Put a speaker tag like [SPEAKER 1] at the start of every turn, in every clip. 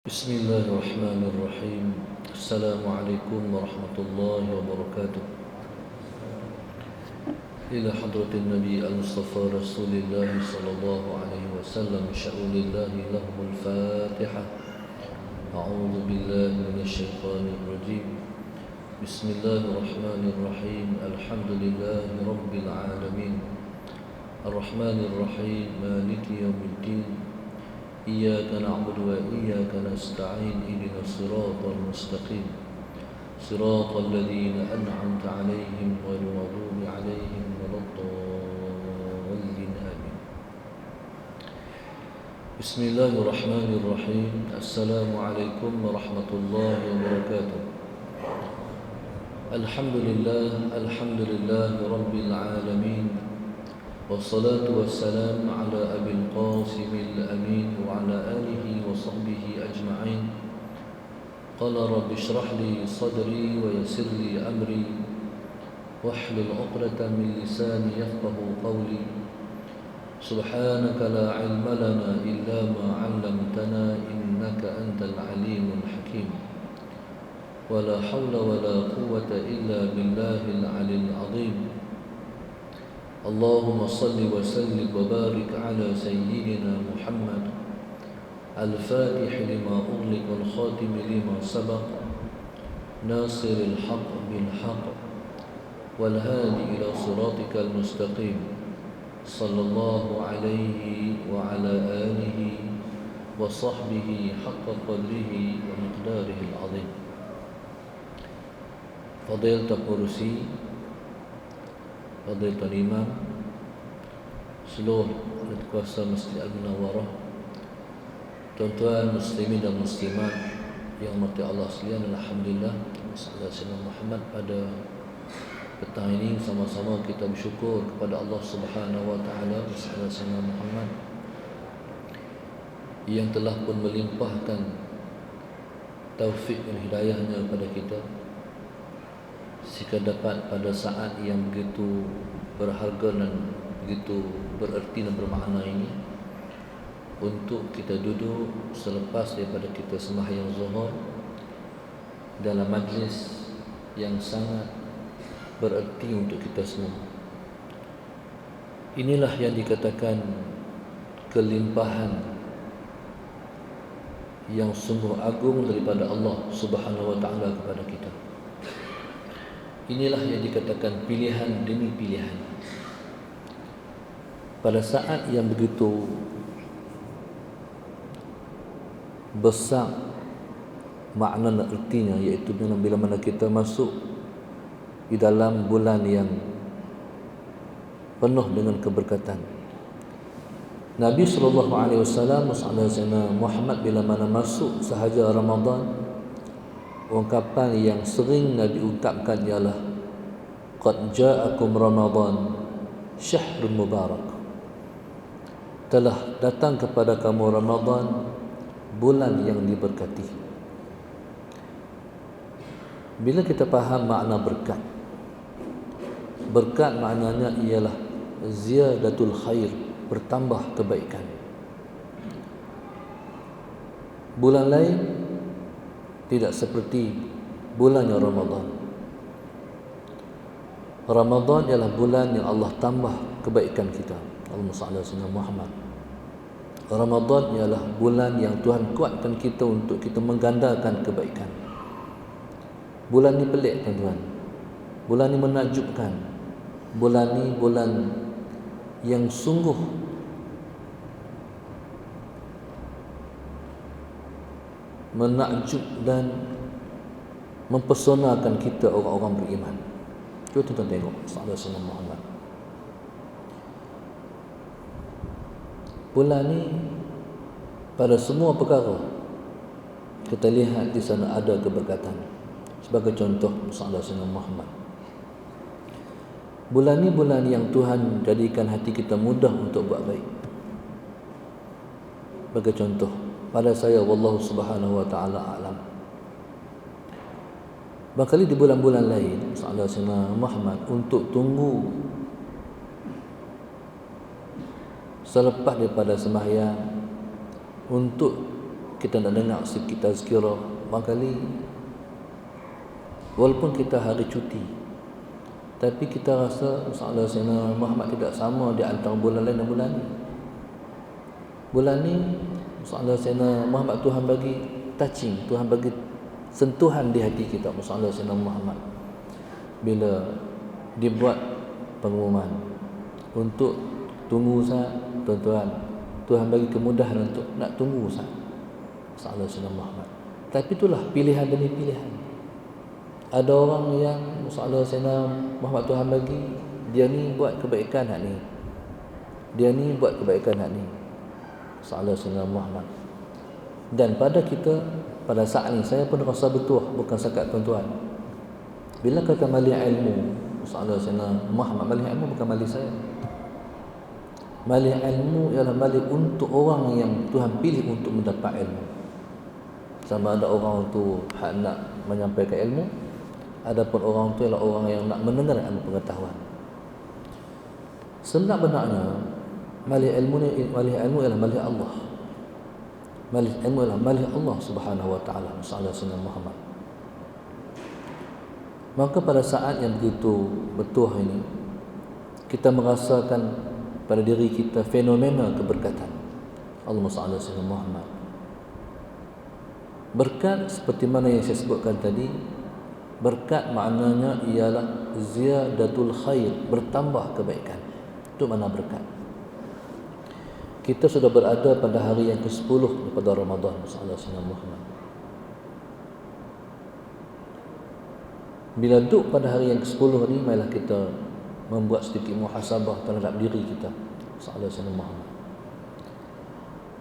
[SPEAKER 1] بسم الله الرحمن الرحيم. السلام عليكم ورحمة الله وبركاته. إلى حضرة النبي المصطفى رسول الله صلى الله عليه وسلم شأن الله لهم الفاتحة. أعوذ بالله من الشيطان الرجيم. بسم الله الرحمن الرحيم. الحمد لله رب العالمين الرحمن الرحيم مالك يوم الدين إياك نعبد وإياك نستعين اهدنا الصراط المستقيم صراط الذين أنعمت عليهم غير المغضوب عليهم ولا الضالين آمين. بسم الله الرحمن الرحيم. السلام عليكم ورحمة الله وبركاته. الحمد لله رب العالمين والصلاة والسلام على أبي القاسم الأمين وعلى آله وصحبه أجمعين. قال رب اشرح لي صدري ويسر لي أمري واحلل عقدة من لساني يفقه قولي. سبحانك لا علم لنا إلا ما علمتنا إنك أنت العليم الحكيم. ولا حول ولا قوة إلا بالله العلي العظيم. اللهم صل وسلم وبارك على سيدنا محمد الفاتح لما أغلق والخاتم لما سبق ناصر الحق بالحق والهادي إلى صراطك المستقيم صلى الله عليه وعلى آله وصحبه حق قدره ومقداره العظيم. فضيلة القرسي، Fadilatul Imam, seluruh kuasa Masjid Al-Munawwarah, tuan-tuan muslimin dan muslimat yang dirahmati Allah sekalian, alhamdulillah, sallallahu Muhammad, pada petang ini sama-sama kita bersyukur kepada Allah Subhanahu wa taala, sallallahu Muhammad, yang telah pun melimpahkan taufik dan hidayahnya kepada kita sehingga dapat pada saat yang begitu berharga dan begitu bererti dan bermakna ini untuk kita duduk selepas daripada kita sembahyang zuhur dalam majlis yang sangat bererti untuk kita semua. Inilah yang dikatakan kelimpahan yang sungguh agung daripada Allah Subhanahu wa taala kepada kita. Inilah yang dikatakan pilihan demi pilihan. Pada saat yang begitu besar makna dan artinya, iaitu bila mana kita masuk di dalam bulan yang penuh dengan keberkatan. Nabi SAW Muhammad bila mana masuk sahaja Ramadan, ungkapan yang sering Nabi ucapkan ialah qad ja'akum Ramadan syahrun mubarak. Telah datang kepada kamu Ramadan, bulan yang diberkati. Bila kita faham makna berkat, berkat maknanya ialah ziyadatul khair, bertambah kebaikan. Bulan lain tidak seperti bulannya Ramadan. Ramadan ialah bulan yang Allah tambah kebaikan kita. Allahumma salli ala sayyidina Muhammad. Ramadan ialah bulan yang Tuhan kuatkan kita untuk kita menggandakan kebaikan. Bulan ni pelik, tuan-tuan. Bulan ni menakjubkan. Bulan ni bulan yang sungguh menakjub dan mempesonakan kita orang-orang beriman. Cuba tuan-tuan tengok sallallahu Muhammad. Bulan ni pada semua perkara kita lihat di sana ada keberkatan. Sebagai contoh sallallahu Muhammad. Bulan ni bulan yang Tuhan jadikan hati kita mudah untuk buat baik. Sebagai contoh, pada saya, wallahu subhanahu wa ta'ala a'lam, barangkali di bulan-bulan lain sallallahu Muhammad untuk tunggu selepas daripada sembahyang untuk kita nak dengar sikit tazkirah, barangkali walaupun kita hari cuti, tapi kita rasa masalah Sayyidina Muhammad tidak sama di antara bulan lain dan bulan ni. Bulan ni masalah Sayyidina Muhammad, Tuhan bagi touching, Tuhan bagi sentuhan di hati kita. Masalah Sayyidina Muhammad bila dibuat pengumuman untuk tunggu sah, tuan-tuan, Tuhan bagi kemudahan untuk nak tunggu sah masalah Sayyidina Muhammad. Tapi itulah pilihan demi pilihan. Ada orang yang masalah Sayyidina Muhammad Tuhan bagi, dia ni buat kebaikan hak ni, dia ni buat kebaikan hak ni, masalah Sayyidina Muhammad. Dan pada kita pada saat ni, saya pun rasa betul, bukan sekat tuan-tuan, bila kata malih ilmu masalah Sayyidina Muhammad, malih ilmu bukan malih saya. Malih ilmu ialah malih untuk orang yang Tuhan pilih untuk mendapat ilmu. Sama ada orang tu hak nak menyampaikan ilmu, adapun orang tu ialah orang yang nak mendengar ilmu pengetahuan. Sebenarnya malih ilmu ni, malih ilmu ialah malih Allah. Malih ilmu ialah malih Allah Subhanahu wa taala, masalah Sayyidina Muhammad. Maka pada saat yang begitu betul ini, kita merasakan pada diri kita fenomena keberkatan. Allahumma salli ala Sayyidina Muhammad. Berkat seperti mana yang saya sebutkan tadi, berkat maknanya ialah ziyadatul khair, bertambah kebaikan. Itu makna berkat. Kita sudah berada pada hari yang ke-10 daripada Ramadan, sallallahu alaihi wasallam. Bila duduk pada hari yang ke-10 ni, marilah kita membuat sedikit muhasabah terhadap diri kita, sallallahu alaihi wasallam.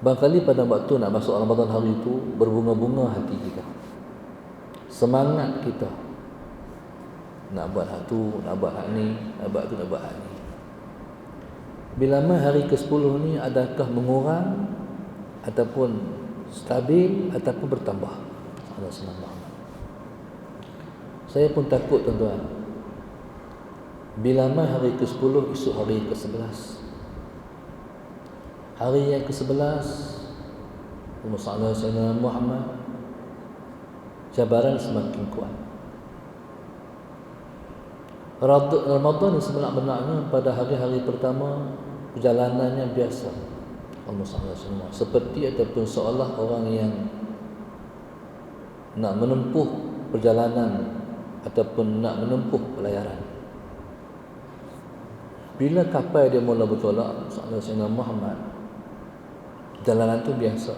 [SPEAKER 1] Barangkali pada waktu nak masuk Ramadan hari itu, berbunga-bunga hati kita, semangat kita nak buat hak tu, nak buat hak ni, nak buat tu, nak buat hak ni. Bila mai hari ke-10 ni, adakah mengurang ataupun stabil ataupun bertambah? Sallallahu alaihi wasallam. Saya pun takut tuan-tuan, bila mai hari ke-10, esok hari ke-11. Hari yang ke-11, masalah Sayyidina Muhammad, cabaran semakin kuat. Ramadan sebenarnya pada hari-hari pertama perjalanannya biasa, seperti ataupun seolah orang yang nak menempuh perjalanan ataupun nak menempuh pelayaran. Bila kapal dia mula bertolak, masalah Sayyidina Muhammad, jalanan tu biasa.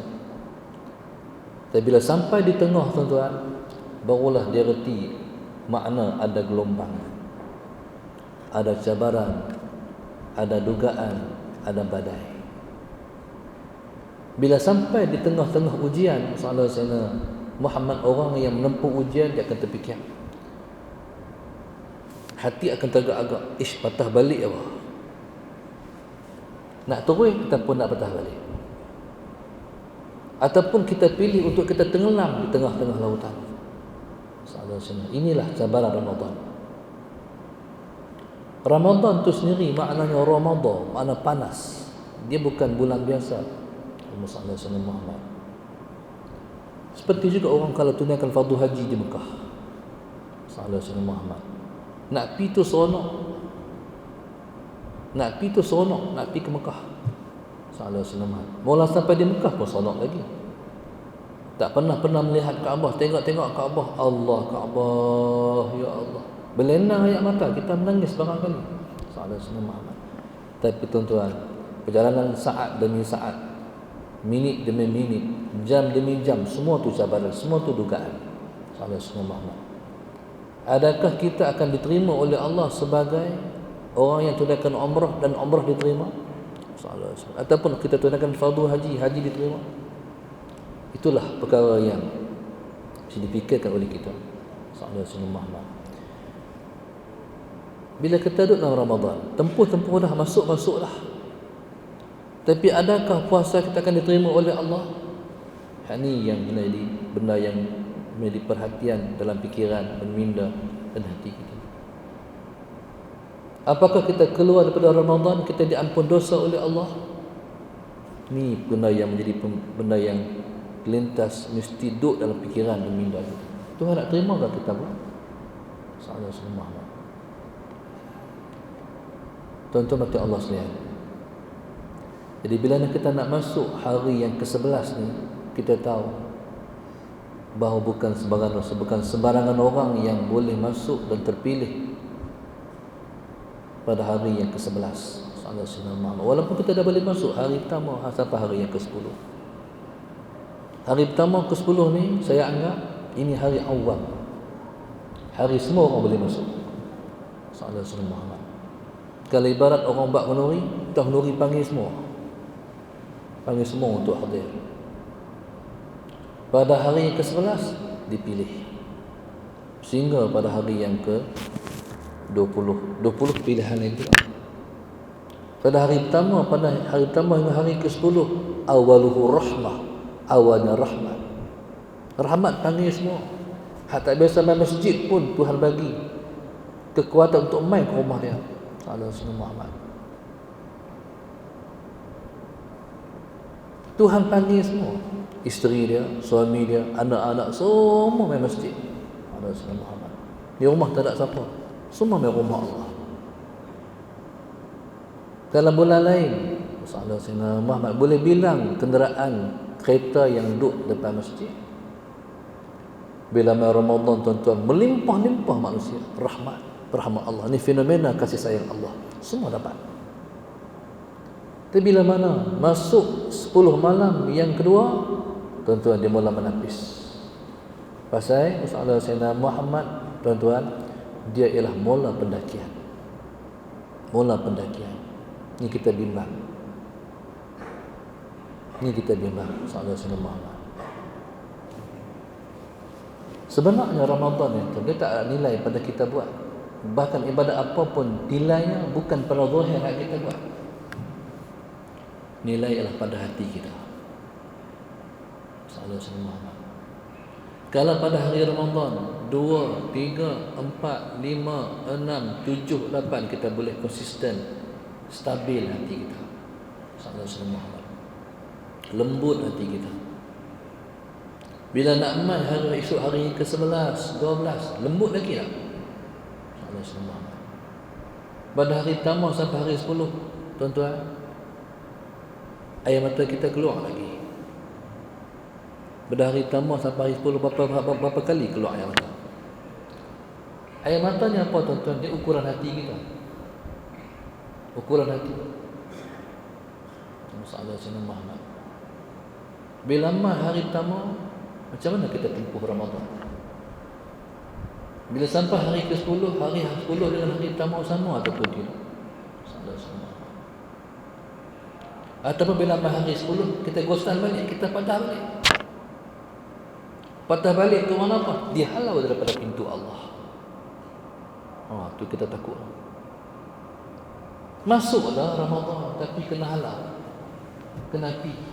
[SPEAKER 1] Tapi bila sampai di tengah tuan-tuan, barulah dia reti makna ada gelombang, ada cabaran, ada dugaan, ada badai. Bila sampai di tengah-tengah ujian, masalah Sayyidina Muhammad, orang yang menempuh ujian dia akan terfikir, hati akan teragak-agak, patah balik apa? Nak terus ataupun nak patah balik? Ataupun kita pilih untuk kita tenggelam di tengah-tengah lautan. Inilah cabaran Ramadan. Ramadan itu sendiri maknanya Ramadan, makna panas. Dia bukan bulan biasa. Muhammad. Seperti juga orang kalau tunaikan fardu haji di Mekah. Muhammad. Nak pergi tu seronok. Nak pergi tu seronok, nak pergi ke Mekah. Mula sampai di Mekah pun seronok lagi. Tak pernah melihat Kaabah, tengok Kaabah, Allah Kaabah, ya Allah. Berlenang ayat mata, kita menangis barang kali. Muhammad. Tapi tuan-tuan, perjalanan saat demi saat, minit demi minit, jam demi jam, semua tu cabaran, semua tu dugaan. Muhammad. Adakah kita akan diterima oleh Allah sebagai orang yang tunaikan umrah dan umrah diterima? Ataupun kita tunaikan fardu haji, haji diterima? Itulah perkara yang dipikirkan oleh kita. Muhammad. Bila kita duduk dalam Ramadan, tempuh dah, masuk dah. Tapi adakah puasa kita akan diterima oleh Allah? Ini yang benda yang menjadi perhatian dalam fikiran dan minda dan hati kita. Apakah kita keluar daripada Ramadan, kita diampun dosa oleh Allah? Ini benda yang menjadi benda yang kelintas, mesti duduk dalam fikiran dan minda kita. Tuhan nak terima ke kita buat? Sallallahu alaihi wasallam. Tuan-tuan mati Allah sekalian. Jadi bila kita nak masuk hari yang ke-11 ni, kita tahu bahawa bukan sembarangan orang yang boleh masuk dan terpilih pada hari yang ke-11. Walaupun kita dah boleh masuk hari pertama sampai hari yang ke-10. Hari pertama ke-10 ni saya anggap ini hari awal. Hari semua orang boleh masuk. Sallallahu alaihi wasallam. Kalau ibarat orang buat menuri, dah menuri panggil semua. Panggil semua untuk hadir. Pada hari yang ke-11 dipilih. Sehingga pada hari yang ke-20 pilihan itu. Pada hari pertama hingga hari ke-10 awaluhu rahmah, awalnya rahmat. Rahmat panggil semua. Hatta biasa main masjid pun Tuhan bagi kekuatan untuk main ke rumah dia. Sallallahu alaihi Muhammad. Tuhan panggil semua. Isteri dia, suami dia, anak-anak semua main masjid. Sallallahu alaihi Muhammad. Di rumah tak ada siapa. Semua main rumah Allah. Dalam bulan lain, Sallallahu alaihi Muhammad boleh bilang kenderaan kereta yang duduk depan masjid. Bila main Ramadan, tuan-tuan, melimpah-limpah manusia rahmat Allah. Ini fenomena kasih sayang Allah. Semua dapat. Tapi bila mana masuk 10 malam yang kedua, tuan-tuan, dia mula menapis. Pasal Sayyidina Muhammad, tuan-tuan, dia ialah mula pendakian. Mula pendakian. Ini kita bimbang. Sayyidina Muhammad. Sebenarnya Ramadan itu dia tak ada nilai pada kita buat. Bahkan ibadat apapun nilainya bukan pada zahir yang kita buat. Nilai ialah pada hati kita. Sallallahu alaihi wasallam. Kalau pada hari Ramadan 2, 3, 4, 5, 6, 7, 8 kita boleh konsisten, stabil hati kita. Sallallahu alaihi wasallam. Lembut hati kita. Bila nak mai hari esok hari ke-11, 12, lembut lagi tak? Sallallahu alaihi wasallam. Pada hari pertama sampai hari 10, tuan-tuan, air mata kita keluar lagi. Pada hari pertama sampai hari 10 berapa kali keluar air mata. Air mata ni apa, tuan-tuan? Dia ukuran hati kita. Ukuran hati. Sallallahu alaihi wasallam. Bila mai hari pertama, macam mana kita tempuh Ramadan? Bila sampai hari ke-10, hari 10 dengan hari pertama sama ataupun tidak? Sallallahu alaihi wasallam. Ataupun bila hari 10 kita gostan balik, kita patah balik. Patah balik ke mana apa? Dihalau daripada pintu Allah. Tu kita takut. Masuklah Ramadan tapi kena halau. Kena api.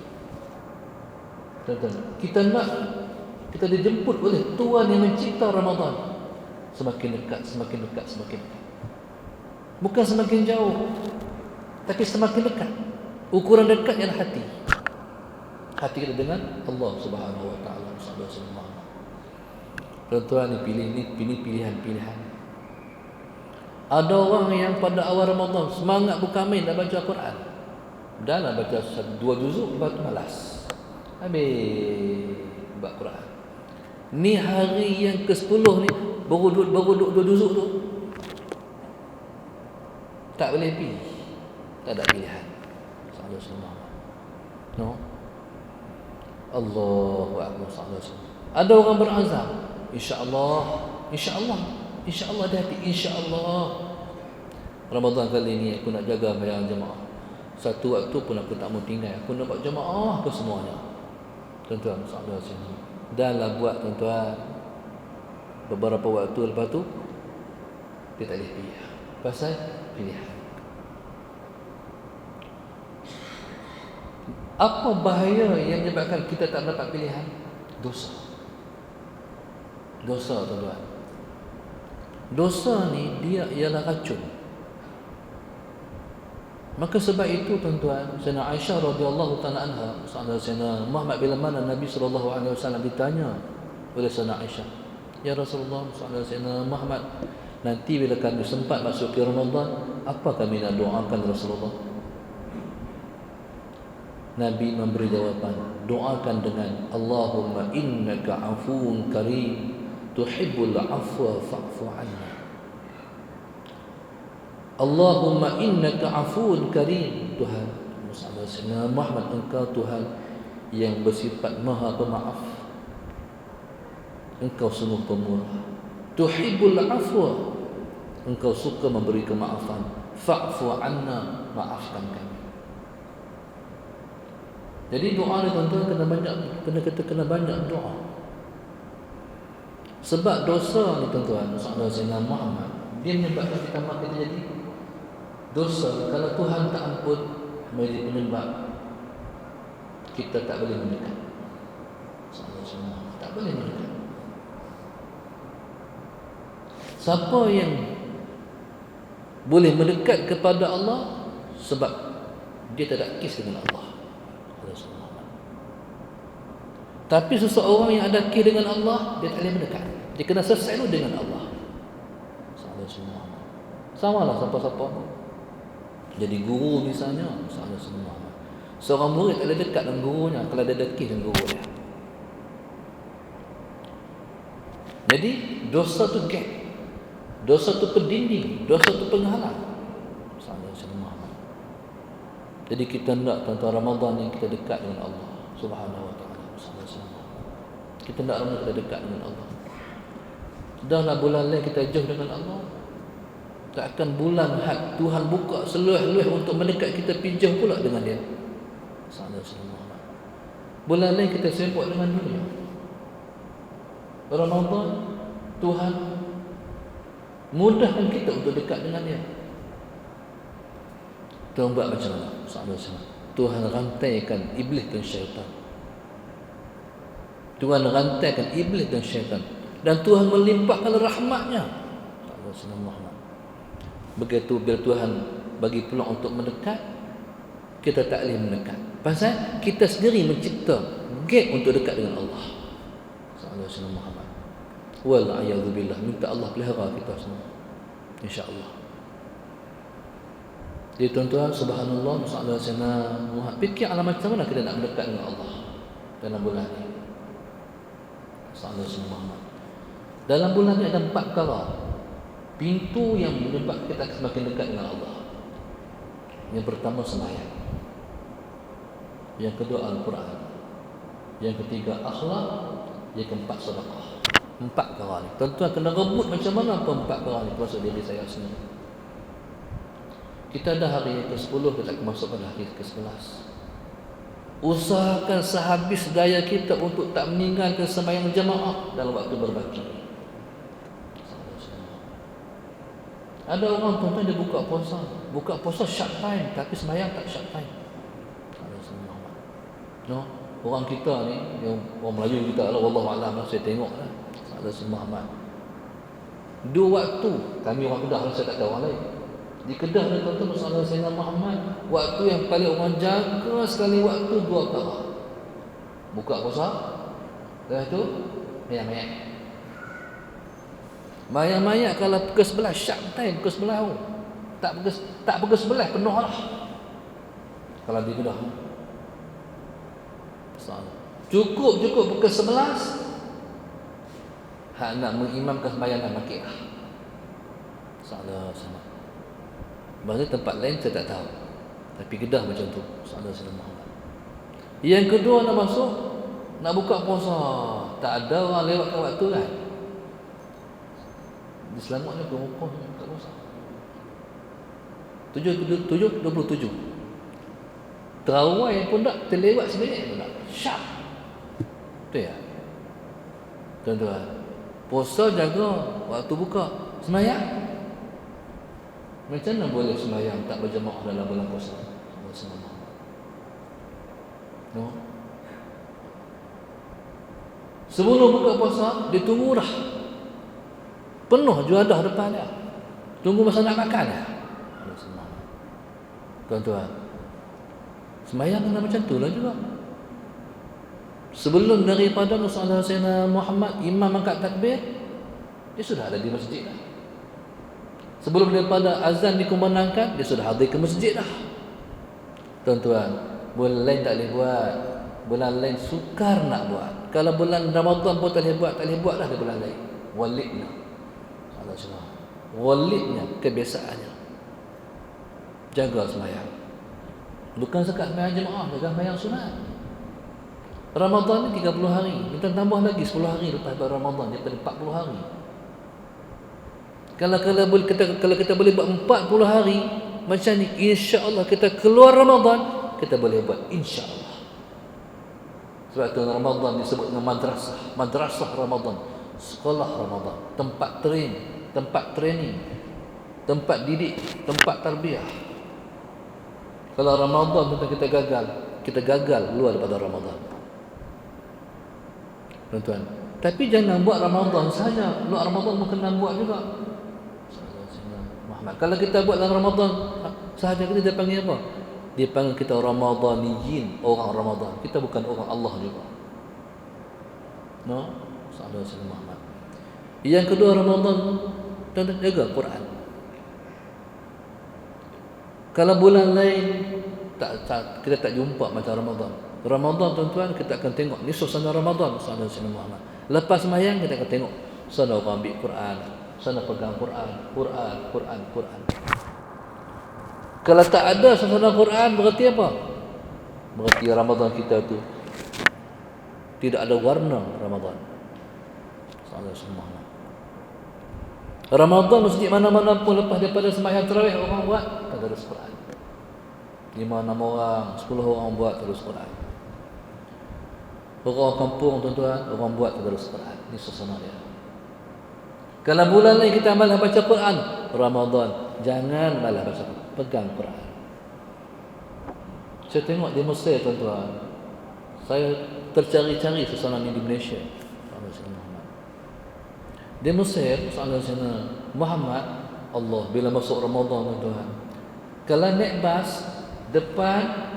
[SPEAKER 1] Kita dijemput oleh Tuhan yang mencipta Ramadan. Semakin dekat. Bukan semakin jauh, tapi semakin dekat. Ukuran dekat ialah hati. Hati kita dengan Allah Subhanahu wa taala. Tuan-tuan, ini pilihan-pilihan. Ada orang yang pada awal Ramadan semangat buka main dah baca Quran. Dah lah baca 2 juzuk, lepas tu malas. Habis baca Quran. Ni hari yang ke-10 ni baru duduk 2 juzuk tu. Tak boleh pilih. Tak ada pilihan. Sallallahu alaihi wasallam. No. Allahu akbar sallallahu alaihi wasallam. Ada orang berazam, insya-Allah ada hati, insya-Allah. Ramadan kali ni aku nak jaga bayang jemaah. Satu waktu pun aku tak mau tinggal. Aku nak buat jemaah ke semuanya. Tuan-tuan, sallallahu alaihi wasallam. Dah lah buat, tuan-tuan. Beberapa waktu lepas tu dia tak boleh pilih. Pasal pilihan. Apa bahaya yang menyebabkan kita tak dapat pilihan? Dosa, tuan-tuan. Dosa ni dia ialah racun. Maka sebab itu tuan-tuan, Sayyidina Aisyah radhiyallahu taala anha, Sayyidina Muhammad bila mana Nabi sallallahu alaihi wasallam ditanya oleh Sayyidina Aisyah, "Ya Rasulullah, Sayyidina Muhammad, nanti bila kami sempat masuk ke Ramadan, apa kami nak doakan Rasulullah?" Nabi memberi jawapan, doakan dengan Allahumma innaka afuwun karim tuhibbul afwa fa'fu anna. Allahumma innaka afuwun karim. Tuhan Sayyidina Muhammad, engkau Tuhan yang bersifat maha pemaaf, engkau sungguh pemurah. Tuhibbul afwa, engkau suka memberi kemaafan. Fa'fu anna, maafkan kami. Jadi doa ni tuan-tuan kena banyak doa. Sebab dosa ni tuan-tuan, Sayyidina Muhammad, dia menyebabkan kita makin jadi dosa. Kalau Tuhan tak ampun, menjadi penyebab kita tak boleh mendekat. Tak boleh mendekat. Siapa yang boleh mendekat kepada Allah? Sebab dia tak ada kis dengan Allah. Tapi seseorang yang ada kis dengan Allah, dia tak boleh mendekat. Dia kena selesai dulu dengan Allah. Sama lah siapa-siapa. Jadi guru misalnya, seorang murid tak boleh dekat dengan gurunya kalau dia ada kis dengan guru dia. Jadi dosa tu gap, dosa tu pendinding, dosa tu penghalang. Jadi kita nak tuan-tuan Ramadan ni kita dekat dengan Allah Subhanahu wa taala. Kita nak Ramadan kita dekat dengan Allah. Dahlah bulan lain kita jauh dengan Allah. Takkan bulan had Tuhan buka seluih-luih untuk mendekat kita pinjam pula dengan dia. Bulan lain kita sibuk dengan dunia. Ramadan Tuhan mudahkan kita untuk dekat dengan dia. Tuhan buat macam mana? Tuhan rantaikan iblis dan syaitan. Tuhan rantaikan iblis dan syaitan. Dan Tuhan melimpahkan rahmatnya. Begitu bila Tuhan bagi peluang untuk mendekat, kita tak boleh mendekat. Pasal kita sendiri mencipta gap untuk dekat dengan Allah. Muhammad. Wal-a'yadzubillah. Minta Allah pelihara kita semua. InsyaAllah. Jadi tuan-tuan, subhanallah, Muhammad, fikir alam macam mana kita nak mendekat dengan Allah dalam bulan ini. Muhammad. Dalam bulan ini ada 4 perkara pintu yang menyebabkan kita semakin dekat dengan Allah. Yang pertama sembahyang, yang kedua Al-Quran, yang ketiga akhlak, yang keempat sedekah. 4 perkara ni tuan-tuan kena rebut macam mana apa 4 perkara ni termasuk diri saya sendiri. Kita dah hari ke-10, kita akan masuk pada hari ke-11. Usahakan sehabis daya kita untuk tak meninggalkan sembahyang jemaah dalam waktu berbaki. Ada orang tuan-tuan dia buka puasa short time tapi sembahyang tak short time. No, orang kita ni, yang orang Melayu kita lah, wallahu a'lam, saya tengoklah. Muhammad. 2 waktu, kami orang Kedah, saya tak tahu orang lain. Di Kedah ni tuan-tuan, Sayyidina Muhammad, waktu yang paling orang jaga sekali waktu 2 perkara. Buka puasa, lepas tu mayat-mayat. Mayat-mayat kalau pukul 11 sharp time, pukul 11 tak pukul 11 penuh lah. Kalau di Kedah cukup pukul 11 hak nak mengimamkan sembahyang dan makik lah. Salah sama. Maksudnya tempat lain saya tak tahu, tapi Kedah macam tu. Salah Muhammad. Yang kedua nak masuk, nak buka puasa, tak ada orang lewatkan waktu kan. Di Selangor ni berapa buka puasa? 7:27. Terawai pun tak, terlewat sebenarnya pun tak. Sharp. Betul ya? Tuan-tuan, puasa jaga waktu buka, sembahyang macam mana boleh sembahyang tak berjemaah dalam bulan puasa? No. Sebelum buka puasa, dia tunggu dah penuh juadah depan dia, tunggu masa nak makan dia. tuan-tuan. Sembahyang kena macam tu lah juga. Sebelum daripada Sayyidina Muhammad imam angkat takbir, dia sudah ada di masjid dah. Sebelum daripada azan dikumandangkan, dia sudah hadir ke masjid dah. Tuan-tuan, bulan lain tak boleh buat, bulan lain sukar nak buat. Kalau bulan Ramadan pun tak boleh buat dah di bulan lain. Walidnya, walidnya kebiasaannya. Jaga sembahyang. Bukan sekat sembahyang jemaah, jaga sembahyang sunat. Ramadan ni 30 hari. Kita tambah lagi 10 hari lepas Ramadan, daripada 40 hari. Kalau kita boleh buat 40 hari macam ni, insya-Allah kita keluar Ramadan, kita boleh buat insya-Allah. Sebab tu Ramadan disebut dengan madrasah Ramadan, sekolah Ramadan, tempat training, tempat didik, tempat tarbiyah. Kalau Ramadan kita gagal luar daripada Ramadan. Tuan-tuan, tapi jangan buat Ramadan saja, luar Ramadan pun kena buat juga. Muhammad, kalau kita buat dalam Ramadan sahaja, kita dia panggil apa? Dia panggil kita Ramadaniyin, orang Ramadan. Kita bukan orang Allah juga. No, sallallahu alaihi Muhammad. Yang kedua, Ramadan tuan-tuan jaga Quran. Kalau bulan lain kita tak jumpa macam Ramadan. Ramadan tuan-tuan kita akan tengok ni suasana Ramadan sallallahu alaihi Muhammad. Lepas sembahyang kita akan tengok sana orang ambil Quran, sana pegang Quran. Kalau tak ada suasana Quran berarti apa? Berarti Ramadan kita tu tidak ada warna Ramadan. Sallallahu alaihi Muhammad. Ramadan masjid mana-mana pun lepas daripada sembahyang tarawih orang buat tadarus Quran. 5-6 orang, 10 orang buat tadarus Quran. Orang kampung tuan-tuan, orang buat tadarus Quran. Ini suasana dia. Kalau bulan lain kita malah baca Quran, Ramadan jangan malah baca Quran, pegang Quran. Saya tengok di Mesir tuan-tuan, saya tercari-cari suasana ini di Malaysia. Di Mesir, Muhammad, Allah bila masuk Ramadan tuan-tuan, kalau naik bas, depan,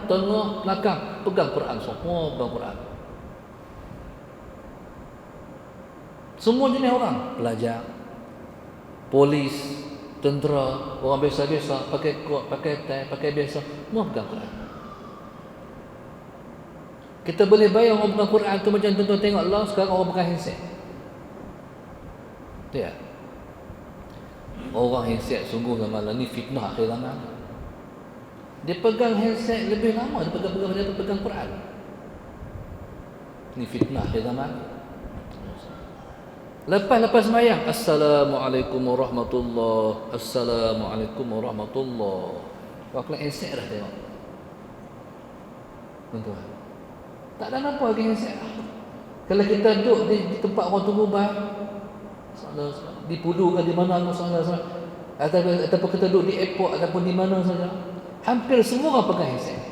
[SPEAKER 1] tengah, belakang, pegang Quran, semua pegang Quran. Semua jenis orang, pelajar, polis, tentera, orang biasa-biasa, pakai kot, pakai tie, pakai biasa, semua pegang Quran. Kita boleh bayar orang pegang Quran tu macam tuan-tuan tengok Allah sekarang orang pegang handset. Ya. Orang handset sungguh malam ni fitnah akhir zaman. Dia pegang handset lebih lama daripada pegang Quran. Ni fitnah akhir zaman. Lepas sembahyang, Assalamualaikum warahmatullahi, Assalamualaikum warahmatullahi. Kau kelas handset dah tengok. Tuan-tuan, tak ada apa lagi handset dah. Kalau kita duduk di tempat orang tunggu bas, di Pudu ke di mana ataupun kita duduk di airport ataupun di mana saja, hampir semua orang pegang handset.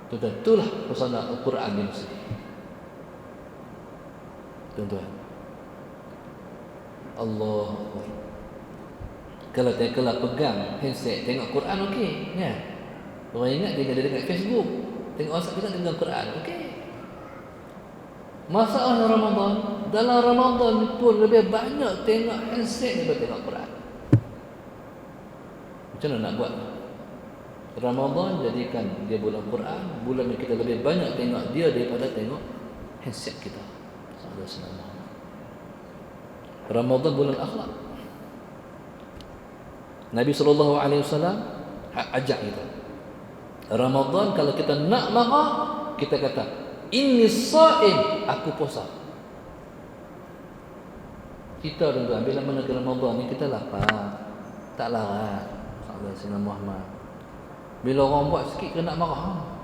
[SPEAKER 1] Tuan-tuan, itulah suasana Al-Quran di Mesir. Tuan-tuan, Allah kalau pegang handset tengok Quran okey kan? Orang ingat dia dekat Facebook, tengok WhatsApp kita tengok Quran okey. Masalah Ramadan, dalam Ramadan pun lebih banyak tengok handset daripada tengok Quran. Macam mana nak buat? Ramadan jadikan dia bulan Quran, bulan yang kita lebih banyak tengok dia daripada tengok handset kita. Ramadan bulan akhlak. Nabi SAW ajak kita. Ramadan kalau kita nak marah, kita kata inni shaim, aku puasa. Kita tuan-tuan bila mana ke Ramadan ni kita lapar, tak larat. Sallallahu alaihi Muhammad. Bila orang buat sikit kena marah.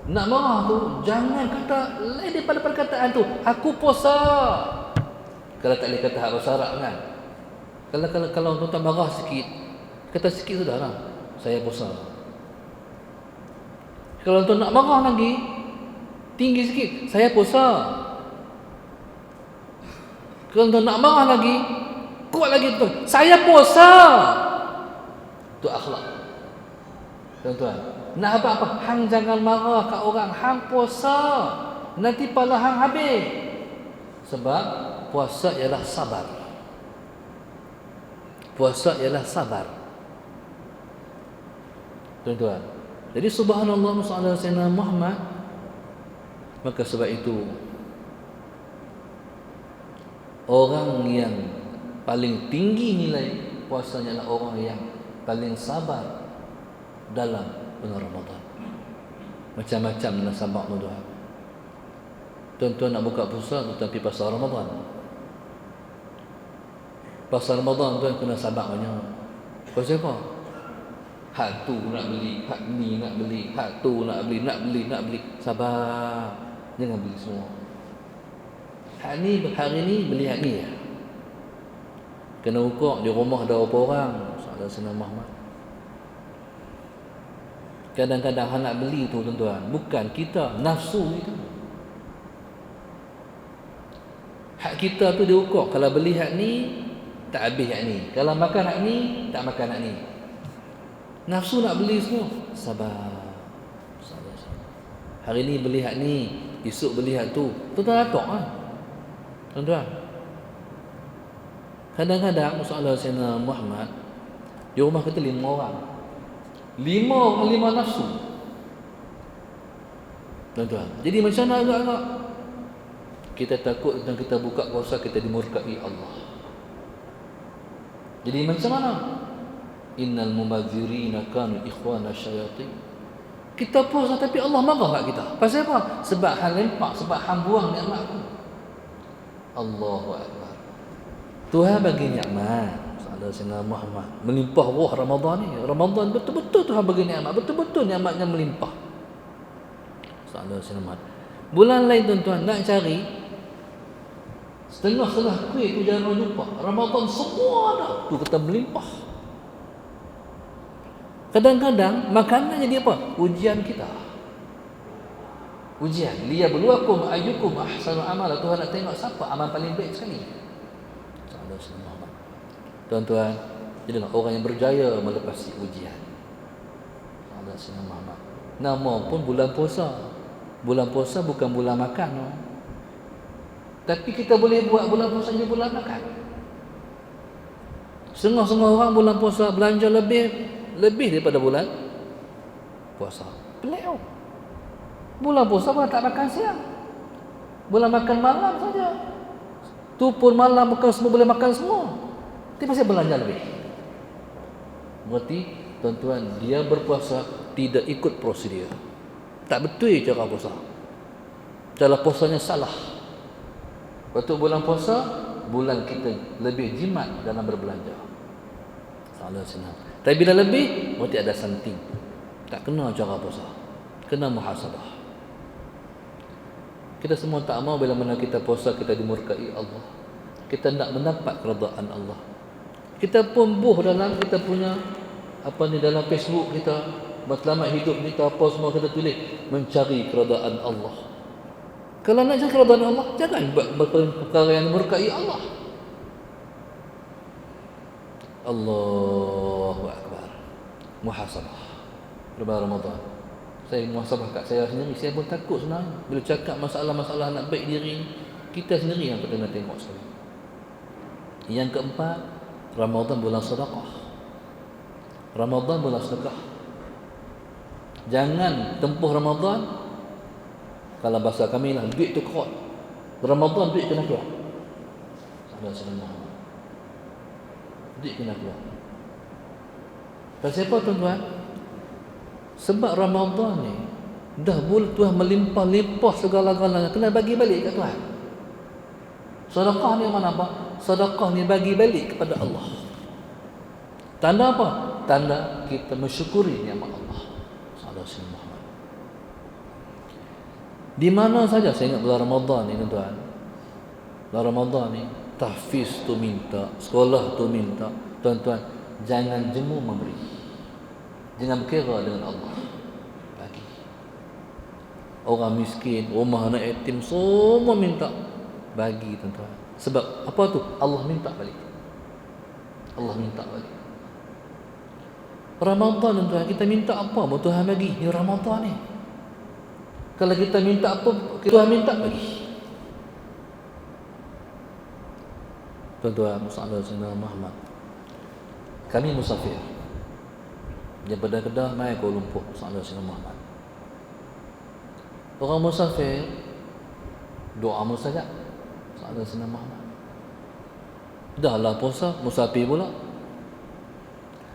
[SPEAKER 1] Nak marah tu jangan kata lain daripada perkataan tu, aku puasa. Kalau tak boleh kata hak bahasa Arab kan. Kalau tuan-tuan marah sikit, kata sikit sudahlah, saya puasa. Kalau tuan nak marah lagi, tinggi sikit, saya puasa. Kalau tuan nak marah lagi, kuat lagi tuan, saya puasa. Tu akhlak. Tuan-tuan, nak apa? Hang jangan marah kat orang, hang puasa. Nanti pala hang habis. Sebab puasa ialah sabar. Puasa ialah sabar. Tuan-tuan. Jadi subhanallah sallallahu alaihi wasallam Muhammad. Maka sebab itu orang yang paling tinggi nilai puasanya adalah orang yang paling sabar dalam bulan Ramadan. Macam-macam nak sabar tuan-tuan. Tuan-tuan nak buka puasa tetapi pasal Ramadan. Pasal Ramadan tuan kena sabar banyak. Pasal apa? Hak tu nak beli, hak ni nak beli, hak tu nak beli, nak beli. Sabar. Jangan beli semua. Hak ni hari ni beli hak ni. Kena ukur di rumah ada berapa orang? Saudara Sayyidina Muhammad. Kadang-kadang hang nak beli tu tuan-tuan, bukan kita, nafsu itu. Hak kita tu diukur. Kalau beli hak ni, tak habis hak ni. Kalau makan hak ni, tak makan hak ni. Nafsu nak beli semua. Sabar. Hari ni beli hak ni, esok beli hak tu. Tuan-tuan atok lah. Tuan-tuan. Kadang-kadang masalah Sayyidina Muhammad, di rumah kita 5 orang. 5 orang 5 nafsu. Tuan-tuan. Jadi macam mana agak-agak? Kita takut tentang kita buka puasa kita dimurkai Allah. Jadi macam mana? Innal mubadzirina kanu ikhwana syayatin. Kita puasa tapi Allah marah kat kita. Pasal apa? Sebab hang lempak, sebab hang buang nikmat aku. Allahu akbar. Tuhan bagi nikmat. Saudara Sayyidina Muhammad melimpah ruh Ramadan ni. Ramadan betul-betul Tuhan bagi nikmat, betul-betul nikmatnya melimpah. Saudara Sayyidina Muhammad. Bulan lain tuan-tuan nak cari setengah-setengah kuih tu jangan jumpa. Ramadan semua ada. Tu kata melimpah. Kadang-kadang makanan jadi apa? Ujian kita. Ujian. Liyabluwakum ayyukum ahsanu amala. Tuhan nak tengok siapa amal paling baik sekali. Tuan-tuan, jadilah orang yang berjaya melepasi ujian. Allah Sayyidina Muhammad. Nama pun bulan puasa. Bulan puasa bukan bulan makan. No? Tapi kita boleh buat bulan puasa jadi bulan makan. Setengah-setengah orang bulan puasa belanja lebih daripada bulan puasa. Pelik tau. Bulan puasa pun tak makan siang. Bulan makan malam saja. Tu pun malam bukan semua boleh makan semua. Tapi pasal belanja lebih. Berarti tuan-tuan, dia berpuasa tidak ikut prosedur. Tak betul cara puasa. Cara puasanya salah. Waktu bulan puasa, bulan kita lebih jimat dalam berbelanja. Salah senang. Tapi bila lebih, berarti ada something. Tak kena cara puasa. Kena muhasabah. Kita semua tak mau bila mana kita puasa kita dimurkai Allah. Kita nak mendapat keredaan Allah. Kita pun dalam kita punya dalam Facebook kita, matlamat hidup kita apa semua kita tulis mencari keredaan Allah. Kalau nak cari keredaan Allah, jangan buat perkara yang dimurkai Allah. Allahu akbar. Muhasabah. Lepas Ramadan. Saya muhasabah kat saya sendiri. Saya pun takut sebenarnya bila cakap masalah-masalah nak baik diri, kita sendiri yang kena tengok sekali. Yang keempat, Ramadan bulan sedekah. Ramadan bulan sedekah. Jangan tempuh Ramadan, kalau bahasa kami lah, duit tu kerot. Ramadan duit kena keluar. Duit kena keluar. Pasal apa tuan-tuan? Sebab Ramadan ni dah Tuhan melimpah-limpah segala-galanya, kena bagi balik kat Tuhan. Sedekah ni mana apa? Sedekah ni bagi balik kepada Allah. Tanda apa? Tanda kita mensyukuri nikmat Allah. Sallallahu alaihi wasallam. Di mana saja saya ingat bulan Ramadan ni tuan-tuan. Bulan Ramadan ni tahfiz tu minta, sekolah tu minta. Tuan-tuan, jangan jemu memberi. Jangan berkira dengan Allah. Bagi. Orang miskin, rumah anak yatim semua minta. Bagi tuan-tuan. Sebab apa tu? Allah minta balik. Allah minta balik. Ramadan tuan, kita minta apa pun Tuhan bagi. Ni Ramadan ni. Kalau kita minta apa, Tuhan minta bagi. Tuan-tuan, Sallallahu Alaihi Muhammad. Kami musafir. Daripada Kedah mai Kuala Lumpur, Sallallahu Alaihi Muhammad. Orang musafir doa mustajab. Sallallahu Alaihi Muhammad. Dahlah puasa, musafir pula.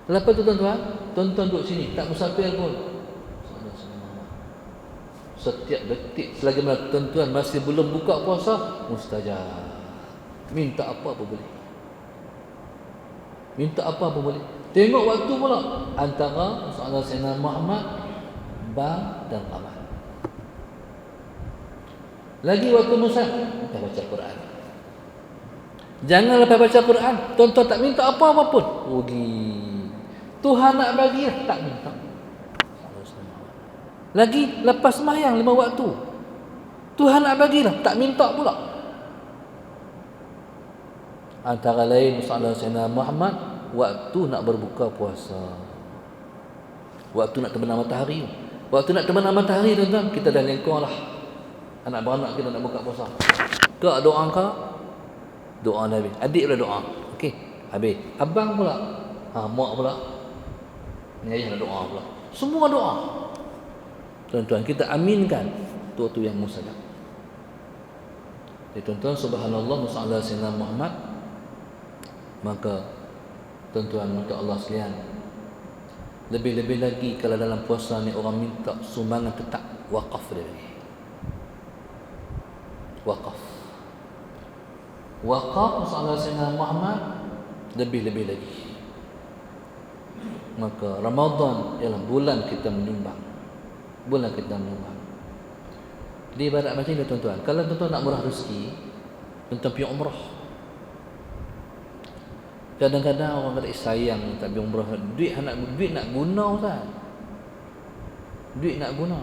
[SPEAKER 1] Lepas tu tuan-tuan duduk sini, tak musafir pun. Setiap detik selagi mana tuan-tuan masih belum buka puasa, mustajab. Minta apa pun boleh. Minta apa pun boleh. Tengok waktu pula antara Sayyidina Muhammad ba dan qamar. Lagi waktu musa kita baca Quran. Jangan lepas baca Quran, tuan-tuan tak minta apa-apa pun. Rugi. Tuhan nak bagi, tak minta. Lagi lepas sembahyang 5 waktu, Tuhan nak bagilah, tak minta pula. Antara lain Sayyidina Muhammad waktu nak berbuka puasa, waktu nak terbenam matahari. Waktu nak terbenam matahari tuan-tuan, kita dah lengkong lah. Anak beranak kita nak buka puasa. Kak doa kak, doa Nabi. Adik pula doa. Okey, habis. Abang pula, mak pula, ni ayah nak doa pula. Semua doa. Tuan-tuan, kita aminkan waktu yang mustajab. Jadi tuan-tuan, subhanallah, musa'ala sayyidina Muhammad. Maka tuan-tuan, maka Allah sekalian, lebih-lebih lagi kalau dalam puasa ni orang minta sumbangan tetap, wakaf dia. Wakaf. Wakaf musa'ala sayyidina Muhammad, lebih-lebih lagi. Maka Ramadan ialah bulan kita menyumbang. Bulan kita menyumbang. Di ibarat macam ni tuan-tuan. Kalau tuan-tuan nak murah rezeki, tuan-tuan pergi umrah. Kadang-kadang orang kata sayang tak pergi umrah. Duit nak guna Ustaz. Duit nak guna.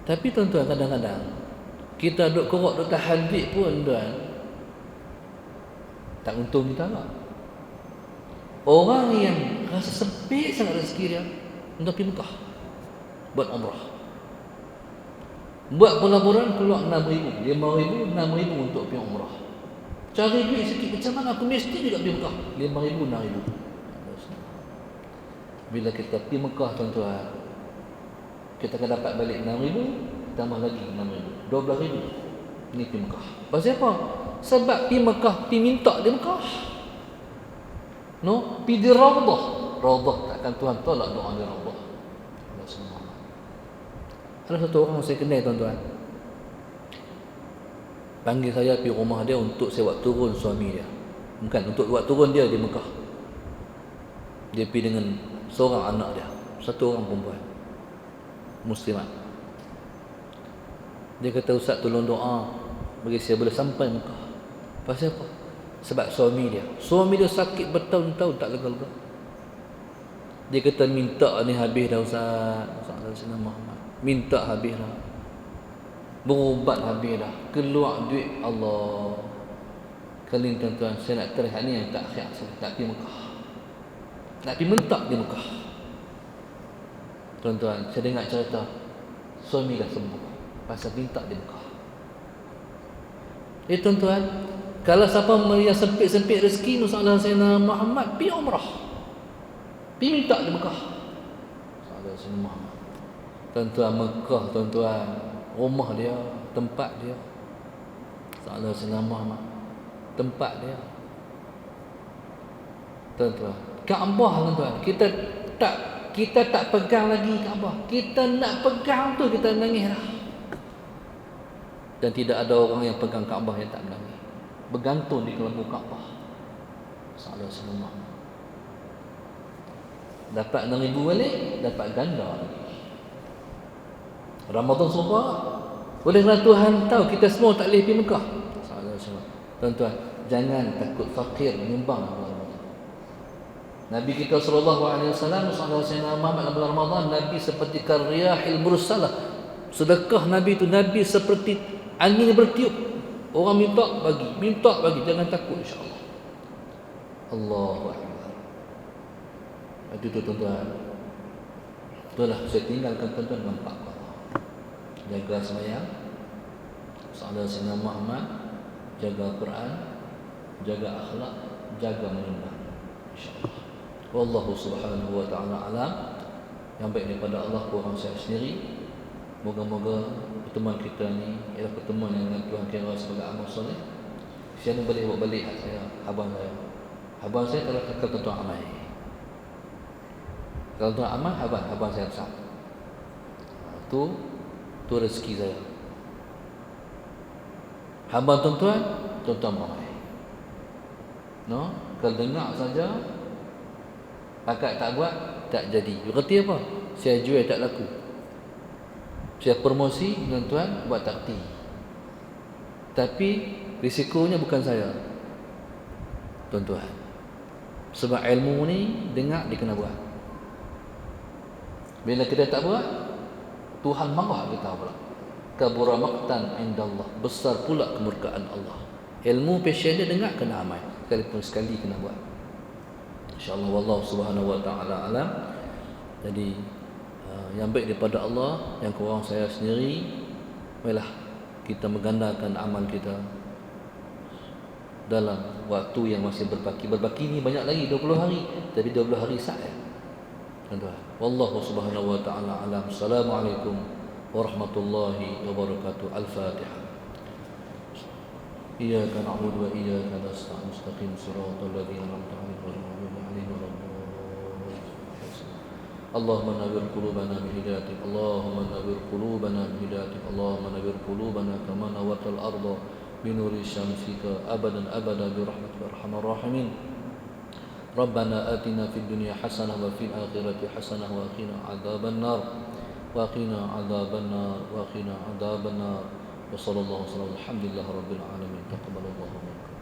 [SPEAKER 1] Tapi tuan-tuan, kadang-kadang kita duk kerok, duk tahan duit pun tuan, tak untung kita lah. Orang yang rasa sempit sangat rezeki dia untuk pergi Mekah buat umrah, buat pelaburan, keluar 6,000, 5,000, 6,000 untuk pergi umrah. Cari duit sikit macam mana, aku mesti juga pergi Mekah. 5,000, 6,000. Bila kita pergi Mekah tuan-tuan, kita akan dapat balik 6,000, tambah lagi 6,000, 12,000. Ini pergi Mekah. Pasal apa? Sebab pergi Mekah, pergi minta di Mekah. No, pergi di Raudhah. Raudhah takkan Tuhan tolak doa di Raudhah. Ada satu orang saya kenal tuan-tuan, panggil saya pergi rumah dia untuk saya buat turun suami dia. Bukan, untuk buat turun dia di Mekah. Dia pergi dengan seorang anak dia, satu orang perempuan Muslimat. Dia kata, Ustaz tolong doa bagi saya boleh sampai Mekah. Pasal apa? Sebab suami dia sakit bertahun-tahun tak lega-lega. Dia kata minta ni habis dah Ustaz. Sallallahu Muhammad. Minta habis dah. Berubat habis dah. Keluar duit Allah. Kali ni tuan-tuan, saya nak teriak ni yang tak akhir. Saya nak pergi Mekah. Nak pergi mentak di Mekah. Tuan-tuan, saya dengar cerita suami dah sembuh pasal minta di Mekah. Tuan-tuan, kalau siapa yang sempit-sempit rezeki, Nusallah Sayyidina Muhammad, pergi umrah, pergi minta di Mekah. Nusallah Sayyidina Muhammad. Tuan-tuan, Mekah tuan-tuan, rumah dia, tempat dia. Nusallah Sayyidina Muhammad, tempat dia. Tuan-tuan, Kaabah tuan-tuan, kita tak pegang lagi Kaabah. Kita nak pegang tu kita menangis lah. Dan tidak ada orang yang pegang Kaabah yang tak menangis. Bergantung di kelembu Kaabah. Sallallahu alaihi wasallam. Dapat 6,000 balik, dapat ganda lagi. Ramadan suka. Oleh kerana Tuhan tahu kita semua tak boleh pergi Mekah. Sallallahu alaihi wasallam. Tuan-tuan, jangan takut fakir menyumbang Ramadan. Nabi kita sallallahu alaihi wasallam, sallallahu alaihi wasallam dalam bulan Ramadan, Nabi seperti kariyahil mursalah. Sedekah Nabi itu, Nabi seperti angin bertiup. Orang minta bagi, jangan takut insya-Allah. Allahu akbar. Itu tuan-tuan. Itulah saya tinggalkan tuan-tuan dengan Pak Allah. Jaga sembahyang, salat Sayyidina Muhammad, jaga Quran, jaga akhlak, jaga menyembah. InsyaAllah. Wallahu subhanahu wa ta'ala alam. Yang baik daripada Allah kurang saya sendiri. Moga-moga pertemuan kita ni ialah pertemuan yang Tuhan kira sebagai amal soleh. Siapa boleh buat balik saya, abang saya. Abang saya kalau tuan-tuan amal. Kalau tuan amal, abang saya besar. Tu rezeki saya. Abang tuan-tuan ramai. No, kalau dengar saja, akak tak buat, tak jadi. Berarti apa? Saya jual tak laku. Saya promosi, tuan-tuan buat takti. Tapi risikonya bukan saya, tuan-tuan. Sebab ilmu ni dengar dia kena buat. Bila kita tak buat, Tuhan marah kita pula. Kabura maqtan indallah, besar pula kemurkaan Allah. Ilmu passion dia dengar kena amal, sekalipun sekali kena buat. InsyaAllah wallahu subhanahu wa ta'ala alam. Jadi yang baik daripada Allah, yang kurang saya sendiri. Marilah kita menggandakan amal kita dalam waktu yang masih berbaki. Berbaki ni banyak lagi, 20 hari. Tapi 20 hari sah ya, tuan-tuan. Wallahu subhanahu wa ta'ala alam. Assalamualaikum warahmatullahi wabarakatuh. Al-Fatihah. Iyyaka na'budu wa iyyaka nasta'in. Mustaqim siratal ladzina an'amta 'alaihim ghairil maghdubi 'alaihim waladdallin. Allahumma nawwir qulubana bihidayatik. Allahumma nawwir qulubana bihidayatik. Allahumma nawwir qulubana kama nawwartal arda binuri syamsika abadan abada birahmatika arhamar rahimin. Rabbana atina fid dunya hasanah wa fil akhirati hasanah wa qina adzaban nar. Wa qina adzaban nar wa qina adzaban nar. Wa sallallahu alaihi wasallam. Alhamdulillah rabbil alamin. Taqabbalallahu minkum.